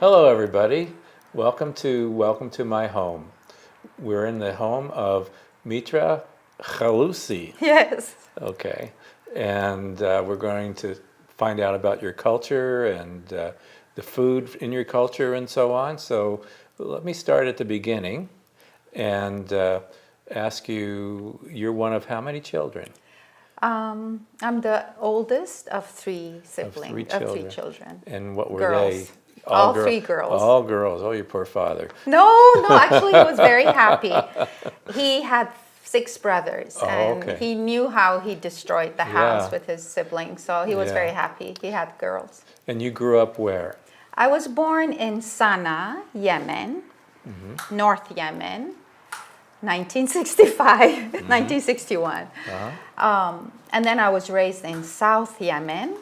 Hello, everybody. Welcome to my home. We're in the home of Mitra Kholousi. Yes. Okay, and we're going to find out about your culture and the food in your culture and so on. So let me start at the beginning and ask you. You're one of how many children? I'm the oldest of three siblings, Of of three three children. children. And what were they? Girls. All three girls. All girls. Oh, your poor father. No, no, actually, he was very happy. He had six brothers, Oh, and okay. he knew how he destroyed the house Yeah. with his siblings, so he was Yeah. very happy. He had girls. And you grew up where? I was born in Sana'a, Yemen, North Yemen, 1965, 1961. And then I was raised in South Yemen,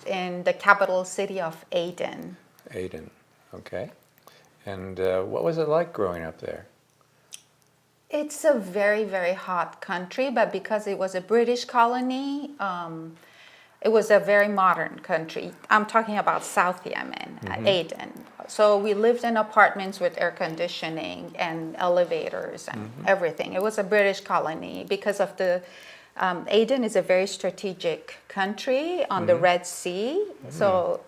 in the capital city of Aden. Aden. Okay. And what was it like growing up there? It's a very, very hot country, but because it was a British colony, it was a very modern country. I'm talking about South Yemen, Aden. So we lived in apartments with air conditioning and elevators and everything. It was a British colony because of the Aden is a very strategic country on the Red Sea. So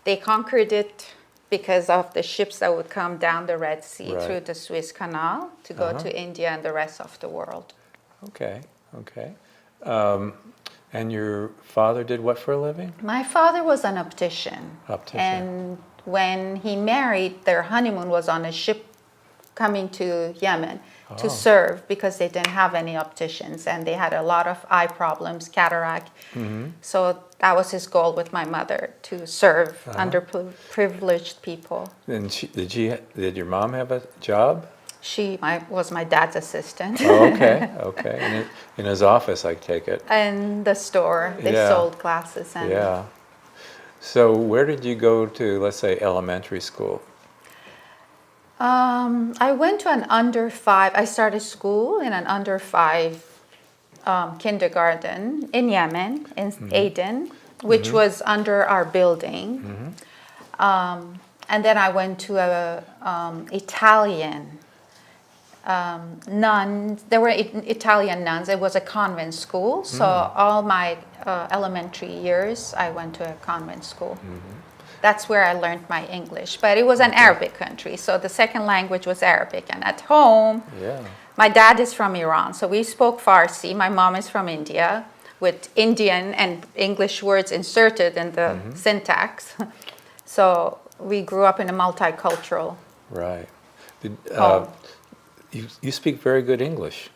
they conquered it because of the ships that would come down the Red Sea Right. through the Suez Canal to go to India and the rest of the world. Okay. Okay. And your father did what for a living? My father was an optician. Optician. And when he married, their honeymoon was on a ship coming to Yemen to serve because they didn't have any opticians and they had a lot of eye problems, cataract. So that was his goal with my mother, to serve underprivileged people. And did your mom have a job? She was my dad's assistant. Oh, okay. Okay. In his office, I take it. In the store, they Yeah. sold glasses. And Yeah. So where did you go to, let's say, elementary school? I went to an under 5. I started school in an under 5 kindergarten in Yemen, in Aden, which was under our building. And then I went to a Italian nuns. There were Italian nuns. It was a convent school. So all my elementary years, I went to a convent school. That's where I learned my English. But it was an Arabic country, so the second language was Arabic. And at home, my dad is from Iran, so we spoke Farsi. My mom is from India, with Indian and English words inserted in the syntax. So we grew up in a multicultural Right. home. You speak very good English.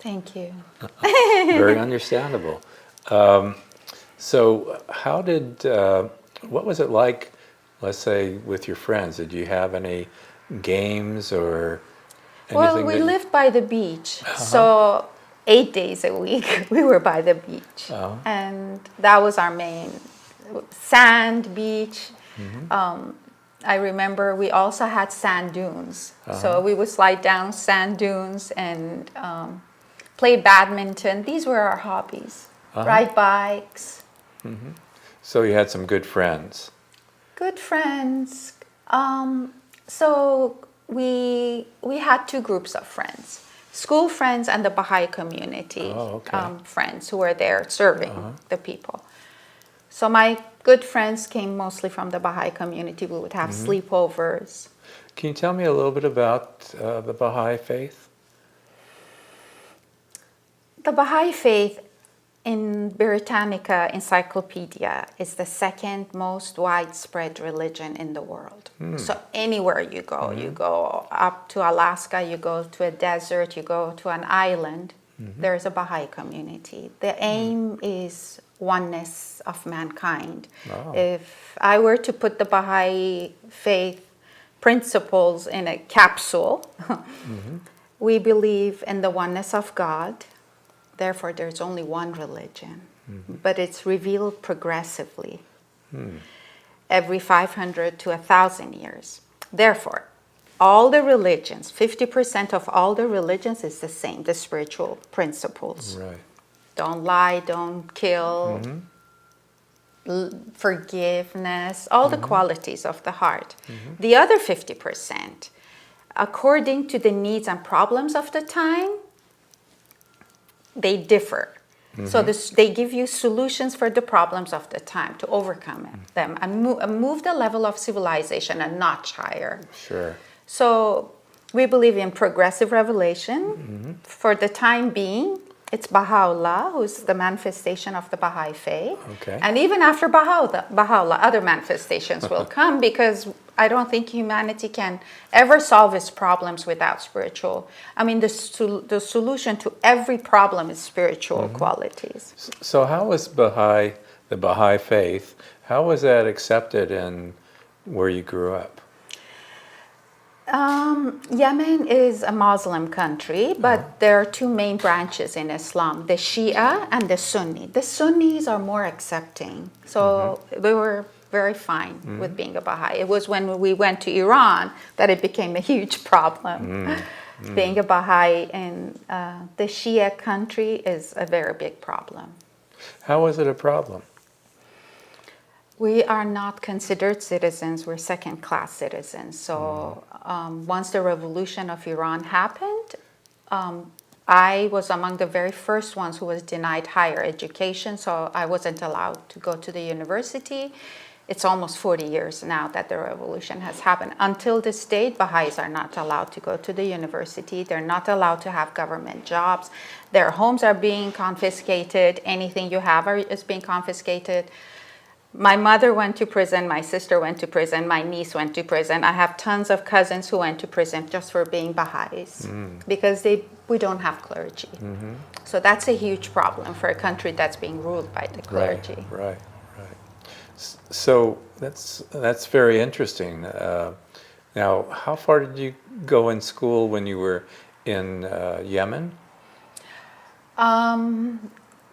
Thank you. Very understandable. So how did, what was it like, let's say, with your friends? Did you have any games or anything? Well, we lived by the beach, so 8 days a week we were by the beach. And that was our main sand beach. I remember we also had sand dunes. So we would slide down sand dunes and play badminton. These were our hobbies. Ride bikes. So you had some good friends. Good friends. So we had two groups of friends. School friends and the Baha'i community friends who were there serving the people. So my good friends came mostly from the Baha'i community. We would have sleepovers. Can you tell me a little bit about the Baha'i faith? The Baha'i faith in Britannica Encyclopedia is the second most widespread religion in the world. So anywhere you go up to Alaska, you go to a desert, you go to an island, there's a Baha'i community. The aim is oneness of mankind. If I were to put the Baha'i faith principles in a capsule, we believe in the oneness of God. Therefore, there's only one religion, but it's revealed progressively every 500 to 1,000 years. Therefore, all the religions, 50% of all the religions is the same, the spiritual principles. Right. Don't lie, don't kill, forgiveness, all the qualities of the heart. The other 50%, according to the needs and problems of the time, they differ. So they give you solutions for the problems of the time to overcome them and move the level of civilization a notch higher. Sure. So we believe in progressive revelation. For the time being, it's Baha'u'llah, who's the manifestation of the Baha'i faith. Okay. And even after Baha'u'llah, other manifestations will come, because I don't think humanity can ever solve its problems without spiritual. I mean, the solution to every problem is spiritual qualities. So how was the Baha'i faith, how was that accepted in where you grew up? Yemen is a Muslim country, but there are two main branches in Islam, the Shia and the Sunni. The Sunnis are more accepting. So they were very fine with being a Baha'i. It was when we went to Iran that it became a huge problem. Being a Baha'i in the Shia country is a very big problem. How was it a problem? We are not considered citizens, we're second-class citizens. So once the revolution of Iran happened, I was among the very first ones who was denied higher education, so I wasn't allowed to go to the university. It's almost 40 years now that the revolution has happened. Until this date, Baha'is are not allowed to go to the university. They're not allowed to have government jobs. Their homes are being confiscated. Anything you have is being confiscated. My mother went to prison, my sister went to prison, my niece went to prison. I have tons of cousins who went to prison just for being Baha'is because we don't have clergy. So that's a huge problem for a country that's being ruled by the clergy. Right. So that's very interesting. Now, how far did you go in school when you were in Yemen?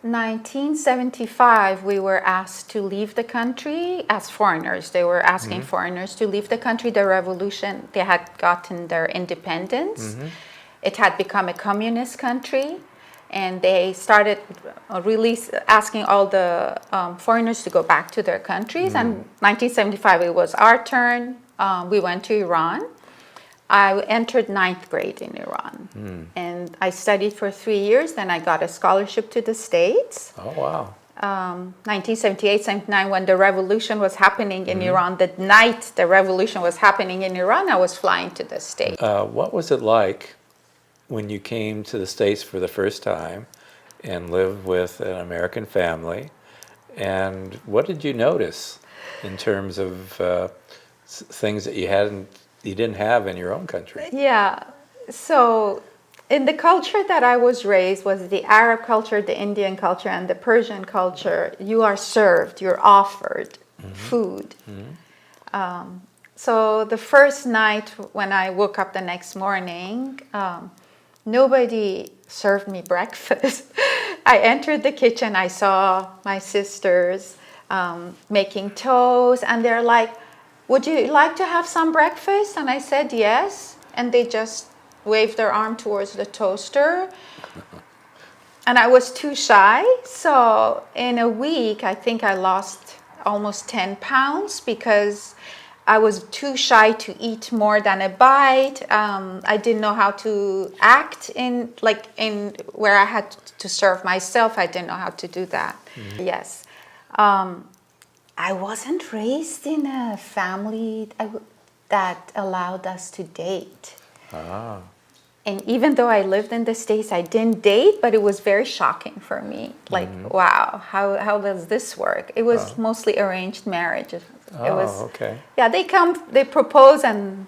1975, we were asked to leave the country as foreigners. They were asking foreigners to leave the country. The revolution, they had gotten their independence. It had become a communist country, and they started really asking all the foreigners to go back to their countries. And 1975, it was our turn. We went to Iran. I entered 9th grade in Iran, and I studied for 3 years. Then I got a scholarship to the States. Oh, wow. 1978, 79, when the revolution was happening in Iran, the night the revolution was happening in Iran, I was flying to the States. What was it like when you came to the States for the first time and lived with an American family? And what did you notice in terms of things that you didn't have in your own country? Yeah, so in the culture that I was raised was the Arab culture, the Indian culture, and the Persian culture. You are served, you're offered food. So the first night when I woke up the next morning, nobody served me breakfast. I entered the kitchen, I saw my sisters making toast, and they're like, "Would you like to have some breakfast?" And I said yes. And they just waved their arm towards the toaster. And I was too shy. So in a week, I think I lost almost 10 pounds because I was too shy to eat more than a bite. I didn't know how to act in where I had to serve myself. I didn't know how to do that. Yes. I wasn't raised in a family that allowed us to date. And even though I lived in the States, I didn't date, but it was very shocking for me. Like, wow, how does this work? It was mostly arranged marriage. It was, okay. Yeah, they propose, and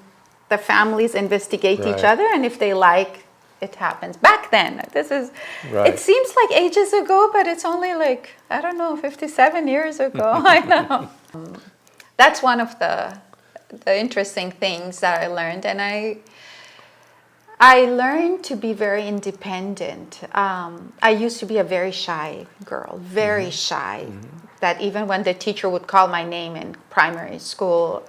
the families investigate each other, and if they like, it happens. Back then, it seems like ages ago, but it's only 57 years ago. I know. That's one of the interesting things that I learned, and I learned to be very independent. I used to be a very shy girl, very shy, that even when the teacher would call my name in primary school,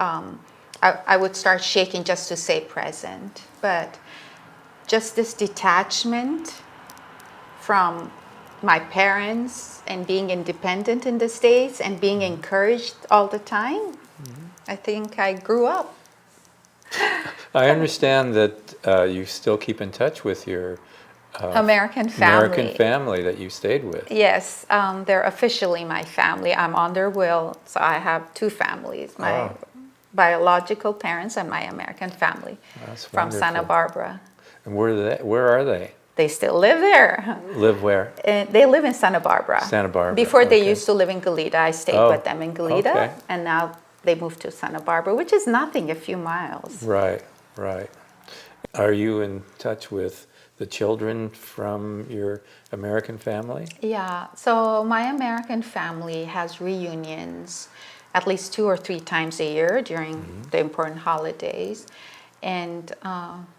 I would start shaking just to say present. But just this detachment from my parents and being independent in the States and being encouraged all the time, I think I grew up. I understand that you still keep in touch with your American family. American family that you stayed with. Yes, they're officially my family. I'm on their will, so I have two families, my biological parents and my American family. That's from Santa wonderful. Barbara. And where are they? They still live there. Live where? They live in Santa Barbara. Santa Barbara. Before they okay. used to live in Goleta. I stayed Oh, with them in Goleta, okay. and now they moved to Santa Barbara, which is nothing, a few miles. Right, right. Are you in touch with the children from your American family? Yeah, so my American family has reunions at least 2 or 3 times a year during the important holidays. And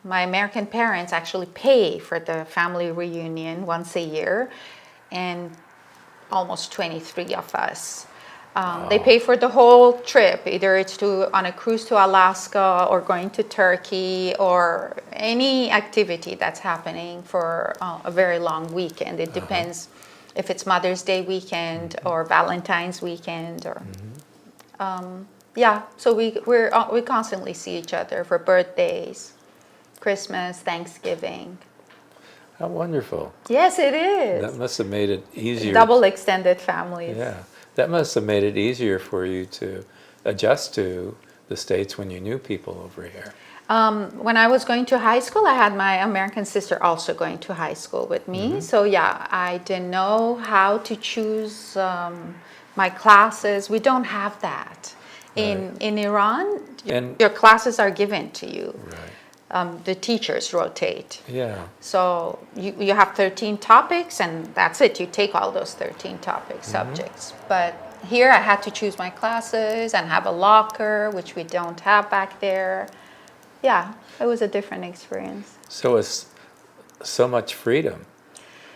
my American parents actually pay for the family reunion once a year, and almost 23 of us. They pay for the whole trip, either it's on a cruise to Alaska or going to Turkey or any activity that's happening for a very long weekend. It depends if it's Mother's Day weekend or Valentine's weekend or yeah, so we constantly see each other for birthdays, Christmas, Thanksgiving. How wonderful. Yes, it is. That must have made it easier. Double extended families. Yeah, that must have made it easier for you to adjust to the States when you knew people over here. When I was going to high school, I had my American sister also going to high school with me. So yeah, I didn't know how to choose my classes. We don't have that. In Iran, And- your classes are given to you. Right. The teachers rotate. Yeah. So you have 13 topics, and that's it. You take all those 13 topic subjects. But here I had to choose my classes and have a locker, which we don't have back there. Yeah, it was a different experience. So it's so much freedom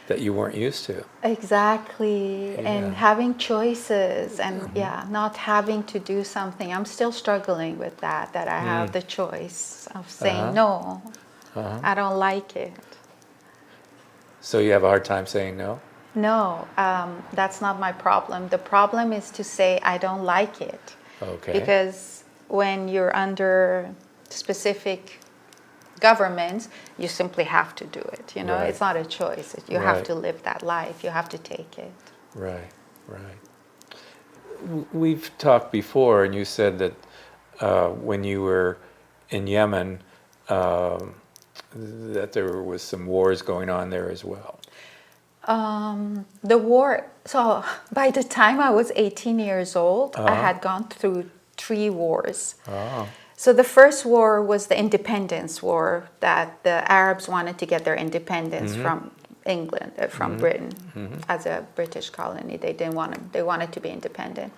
that you weren't used to. Exactly. Yeah. And having choices and not having to do something. I'm still struggling with that I have the choice of saying no. I don't like it. So you have a hard time saying no? No, that's not my problem. The problem is to say I don't like it. Okay. Because when you're under specific governments, you simply have to do it. You know, Right. it's not a choice. You have Right. to live that life. You have to take it. Right, right. We've talked before, and you said that when you were in Yemen, that there was some wars going on there as well. The war, so by the time I was 18 years old, I had gone through 3 wars. Oh, So the first war was the independence war, that the Arabs wanted to get their independence from England, from Britain, as a British colony. They didn't want to, they wanted to be independent.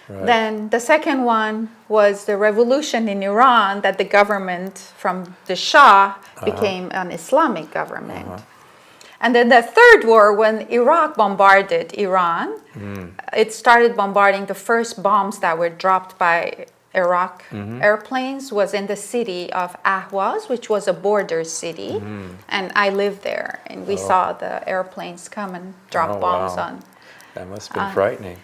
right. Then the second one was the revolution in Iran, that the government from the Shah became an Islamic government. And then the third war, when Iraq bombarded Iran, it started bombarding. The first bombs that were dropped by Iraq airplanes was in the city of Ahwaz, which was a border city. And I lived there, and we saw the airplanes come and drop Oh, bombs wow. on. That must have been frightening.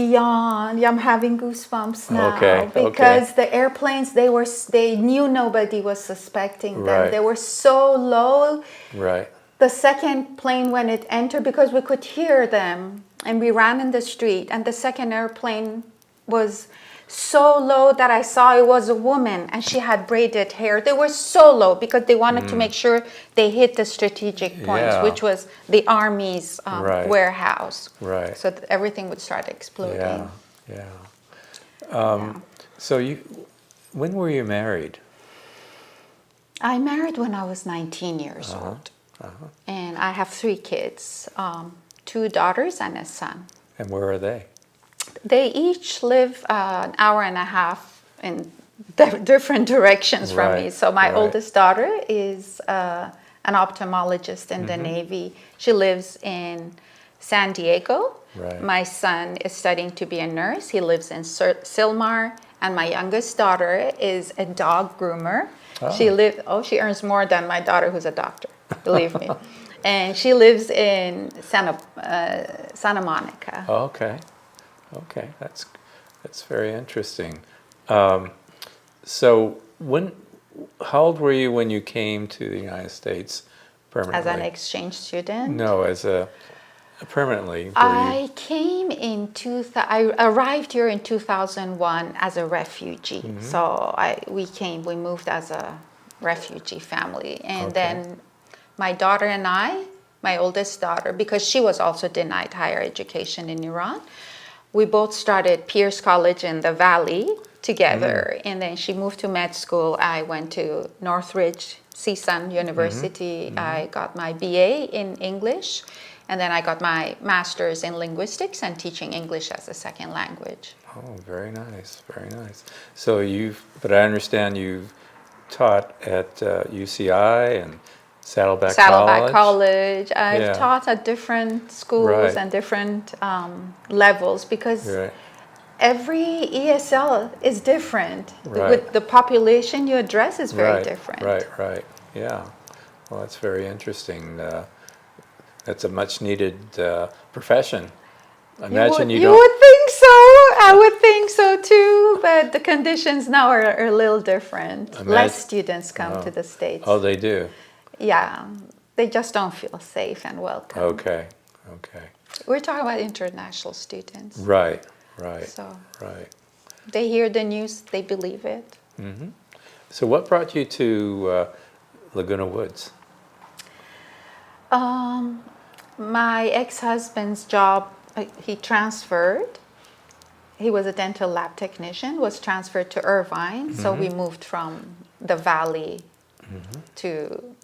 Beyond, I'm having goosebumps now, Okay, because the airplanes, they knew nobody was suspecting them. Right. They were so low. Right. The second plane, when it entered, because we could hear them, and we ran in the street, and the second airplane was so low that I saw it was a woman, and she had braided hair. They were so low because they wanted to make sure they hit the strategic points, Yeah. which was the army's Right. warehouse. Right. So that everything would start exploding. Yeah, yeah. So when were you married? I married when I was 19 years old. And I have 3 kids, 2 daughters and a son. And where are they? They each live an hour and a half in different directions from me. Right, So my right. oldest daughter is an ophthalmologist in the Navy. She lives in San Diego. Right. My son is studying to be a nurse. He lives in Silmar. And my youngest daughter is a dog groomer. Oh. She earns more than my daughter who's a doctor, believe me. And she lives in Santa Monica. Okay. Okay. That's very interesting. So how old were you when you came to the United States permanently? As an exchange student. No, permanently. Were you? I came in I arrived here in 2001 as a refugee. So we moved as a refugee family. And Okay. then my daughter and my oldest daughter, because she was also denied higher education in Iran, we both started Pierce College in the Valley together. And then she moved to med school. I went to Northridge CSUN University. I got my BA in English. And then I got my master's in linguistics and teaching English as a second language. Oh, very nice, very nice. So but I understand you've taught at UCI and Saddleback Saddleback College. College. I've Yeah. taught at different schools Right. and different levels because Right. every ESL is different. Right. With the population you address is very Right, different. right. Yeah. Well, that's very interesting. That's a much needed profession. Imagine you You don't. would think so. I would think so too. But the conditions now are a little different. Less students come to the States. Oh, they do. Yeah, they just don't feel safe and welcome. Okay. We're talking about international students. Right. So Right. they hear the news, they believe it. So, what brought you to Laguna Woods? My ex-husband's job, he transferred. He was a dental lab technician, was transferred to Irvine. So we moved from the Valley to...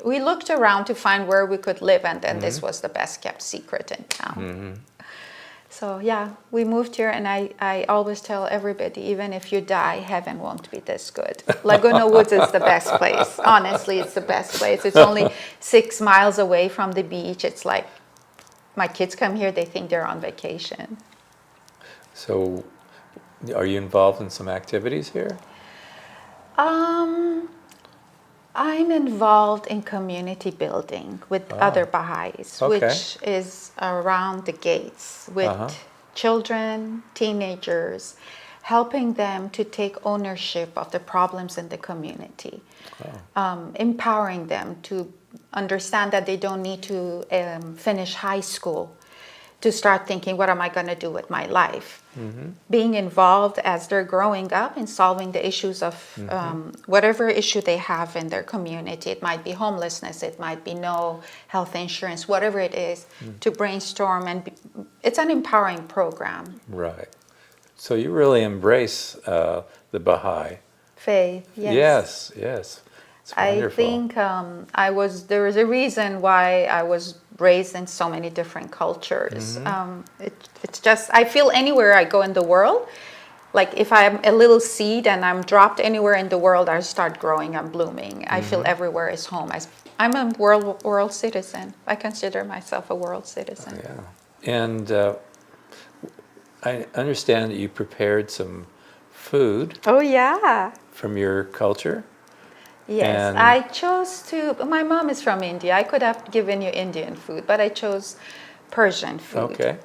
we looked around to find where we could live, and then this was the best kept secret in town. So yeah, we moved here, and I always tell everybody, even if you die, heaven won't be this good. Laguna Woods is the best place. Honestly, it's the best place. It's only 6 miles away from the beach. It's like, my kids come here, they think they're on vacation. So, are you involved in some activities here? I'm involved in community building with other Baha'is, Okay. which is around the gates with children, teenagers, helping them to take ownership of the problems in the community, empowering them to understand that they don't need to finish high school to start thinking, what am I going to do with my life? Being involved as they're growing up in solving the issues of whatever issue they have in their community. It might be homelessness, it might be no health insurance, whatever it is, to brainstorm. And it's an empowering program. Right. So you really embrace the Baha'i. Faith, yes. Yes. It's I wonderful. think there was a reason why I was raised in so many different cultures. It's just, I feel anywhere I go in the world, like if I'm a little seed and I'm dropped anywhere in the world, I start growing and blooming. I feel everywhere is home. I'm a world citizen. I consider myself a world citizen. Yeah. And I understand that you prepared some food Oh, yeah. from your culture. Yes, And- I chose to. My mom is from India. I could have given you Indian food, but I chose Persian food. Okay.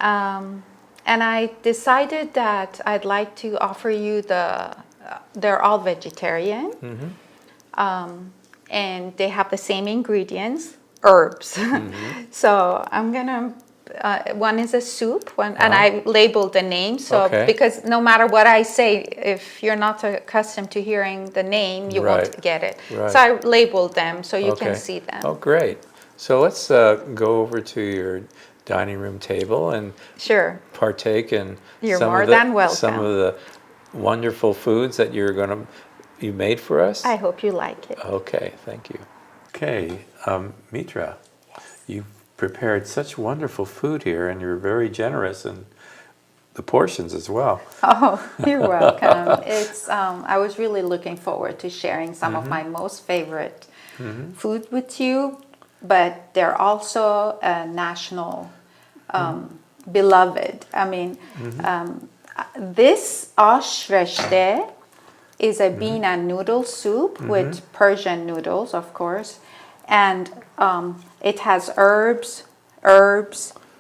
And I decided that I'd like to offer you they're all vegetarian. And they have the same ingredients, herbs. So I'm gonna, one is a soup, and I labeled the name. So Okay. because no matter what I say, if you're not accustomed to hearing the name, you Right. won't get it. Right. So I labeled them so you Okay. can see them. Oh, great. So let's go over to your dining room table and Sure. partake in You're some more of the, than welcome. some of the wonderful foods that you made for us. I hope you like it. Okay, thank you. Okay, Mitra, you've prepared such wonderful food here, and you're very generous in the portions as well. Oh, you're welcome. It's I was really looking forward to sharing some of my most favorite food with you, but they're also national beloved. I mean, this ash reshte is a bean and noodle soup with Persian noodles, of course. And it has herbs,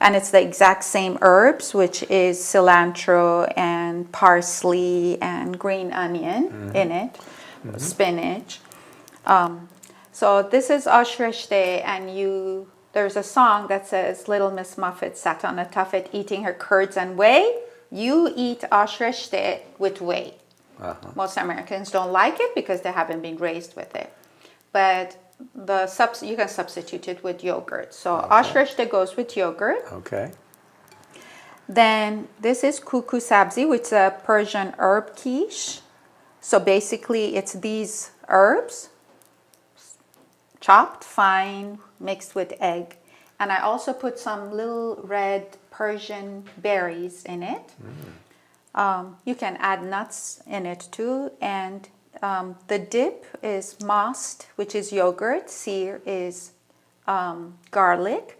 and it's the exact same herbs, which is cilantro and parsley and green onion in it, spinach. So this is Ash Reshte, and there's a song that says, Little Miss Muffet sat on a tuffet eating her curds and whey. You eat Ash Reshte with whey. Most Americans don't like it because they haven't been raised with it. But you can substitute it with yogurt. So Ash Reshte goes with yogurt. Okay. Then this is kuku sabzi, which is a Persian herb quiche. So basically it's these herbs chopped fine, mixed with egg. And I also put some little red Persian berries in it. You can add nuts in it too. And the dip is mast, which is yogurt. Seer is garlic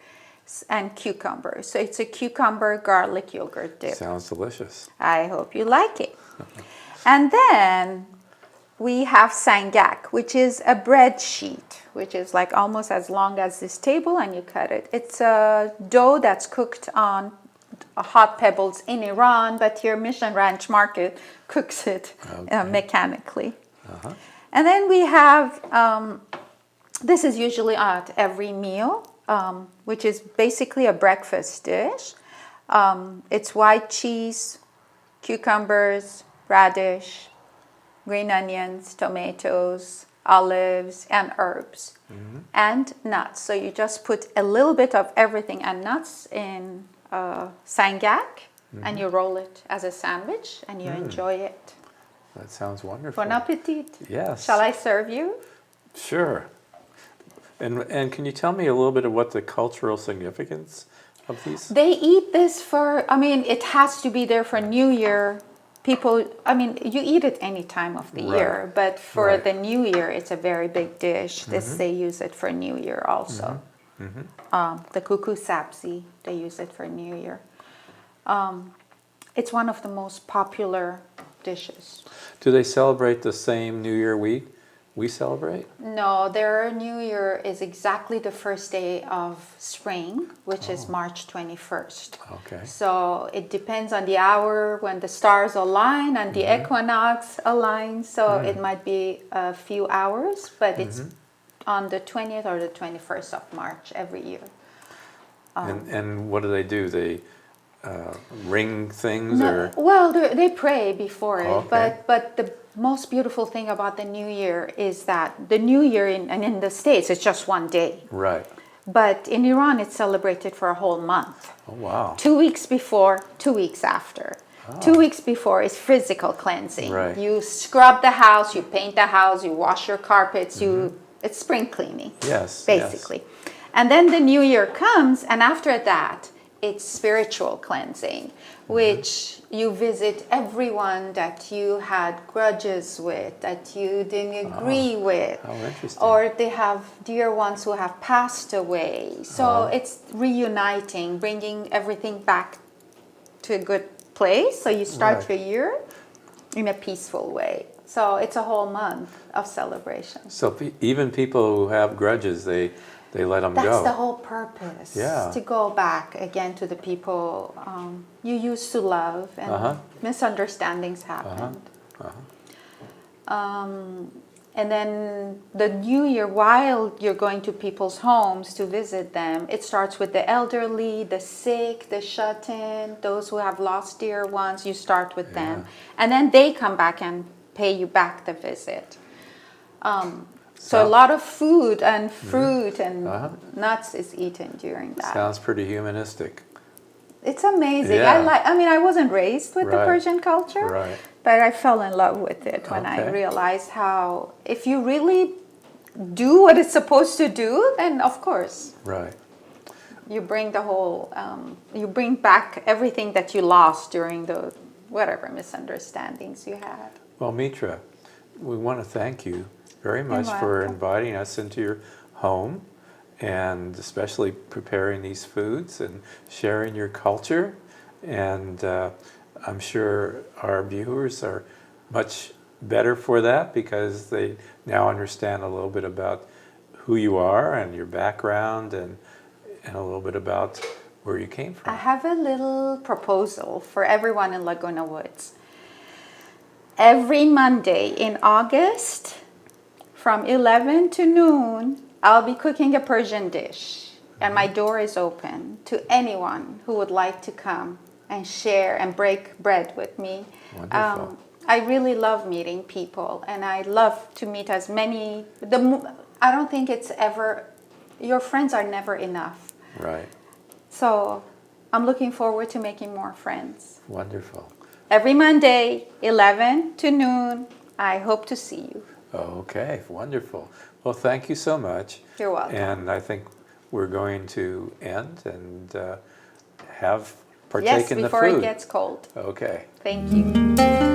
and cucumber. So it's a cucumber garlic yogurt dip. Sounds delicious. I hope you like it. And then we have sangak, which is a bread sheet, which is like almost as long as this table, and you cut it. It's a dough that's cooked on hot pebbles in Iran, but here Mission Ranch Market cooks it mechanically. And then we have, this is usually at every meal, which is basically a breakfast dish. It's white cheese, cucumbers, radish, green onions, tomatoes, olives, and herbs, and nuts. So you just put a little bit of everything and nuts in sangak, and you roll it as a sandwich, and you enjoy it. That sounds wonderful. Bon appetit. Yes. Shall I serve you? Sure. And can you tell me a little bit of what the cultural significance of these? They eat this it has to be there for New Year. People, you eat it any time of the year, but for the New Year, it's a very big dish. They use it for New Year also. The kuku sabzi, they use it for New Year. It's one of the most popular dishes. Do they celebrate the same New Year we celebrate? No, their New Year is exactly the first day of spring, which is March 21st. Okay. So it depends on the hour when the stars align and the equinox aligns. So it might be a few hours, but it's on the 20th or the 21st of March every year. And what do? They ring things No, or? well, they pray before it, Okay. but the most beautiful thing about the New Year is that the New Year in the States, it's just one day. Right. But in Iran, it's celebrated for a whole month. Oh, wow. 2 weeks before, 2 weeks after. 2 weeks before is physical cleansing. Right. You scrub the house, you paint the house, you wash your carpets, it's spring cleaning. Yes. Basically. And then the New Year comes, and after that, it's spiritual cleansing, which you visit everyone that you had grudges with, that you didn't agree with. How interesting. Or they have dear ones who have passed away. So it's reuniting, bringing everything back to a good place. So you start your year in a peaceful way. So it's a whole month of celebration. So even people who have grudges, they let them go. That's the whole purpose. Yeah. To go back again to the people you used to love, and misunderstandings happened. And then the New Year, while you're going to people's homes to visit them, it starts with the elderly, the sick, the shut-in, those who have lost dear ones. You start with them. And then they come back and pay you back the visit. So a lot of food and fruit and nuts is eaten during that. Sounds pretty humanistic. It's amazing. Yeah. I wasn't raised with the Persian culture, but I fell in love with it when I realized how, if you really do what it's supposed to do, then of course. Right. You bring the whole, you bring back everything that you lost during the whatever misunderstandings you had. Well, Mitra, we want to thank you very much for inviting us into your home, and especially preparing these foods and sharing your culture. And I'm sure our viewers are much better for that because they now understand a little bit about who you are and your background and a little bit about where you came I from. have a little proposal for everyone in Laguna Woods. Every Monday in August, from 11 to noon, I'll be cooking a Persian dish. And my door is open to anyone who would like to come and share and break bread with me. Wonderful. I really love meeting people, and I love to meet as many. I don't think it's ever, your friends are never enough. Right. So I'm looking forward to making more friends. Wonderful. Every Monday, 11 to noon, I hope to see you. Okay, wonderful. Well, thank you so much. You're welcome. And I think we're going to end and partake Yes, in the before food. it gets cold. Okay. Thank you.